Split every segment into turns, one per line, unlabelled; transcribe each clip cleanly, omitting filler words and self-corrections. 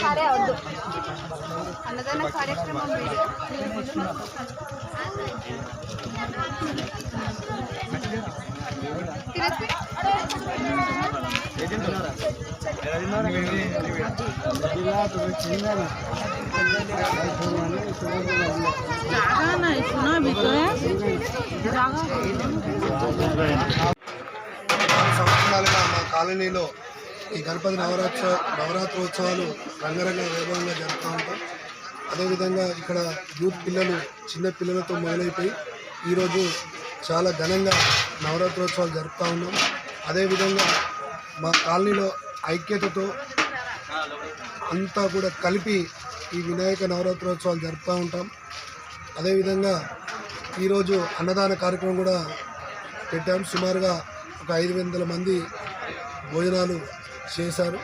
సరే వద్దు అన్నదాన కార్యక్రమం
సంవత్సరాలుగా మా కాలనీలో ఈ గణపతి నవరాత్రోత్సవాలు రంగరంగ వైభవంగా జరుపుతూ ఉంటాం. అదేవిధంగా ఇక్కడ యూత్ పిల్లలు చిన్న పిల్లలతో మొదలైపోయి ఈరోజు చాలా ఘనంగా నవరాత్రోత్సవాలు జరుపుతూ ఉన్నాం. అదేవిధంగా మా కాలనీలో ఐక్యతతో అంతా కూడా కలిపి ఈ వినాయక నవరాత్రోత్సవాలు జరుపుతూ ఉంటాం. అదేవిధంగా ఈరోజు అన్నదాన కార్యక్రమం కూడా పెట్టాం. సుమారుగా ఒక 500 మంది భోజనాలు చేశారు.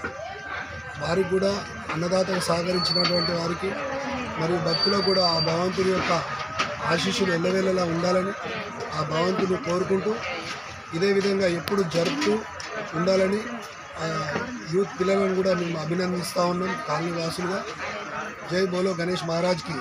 వారికి కూడా అన్నదాతకు సహకరించినటువంటి వారికి మరియు భక్తులకు కూడా ఆ భగవంతుని యొక్క ఆశీస్సులు ఎల్లవేళలా ఉండాలని ఆ భగవంతుని కోరుకుంటూ ఇదే విధంగా ఎప్పుడు జరుపుతూ ఉండాలని యూత్ పిల్లలను కూడా మేము అభినందిస్తూ ఉన్నాం కాలనీ వాసులుగా. జై బోలో గణేష్ మహారాజ్కి.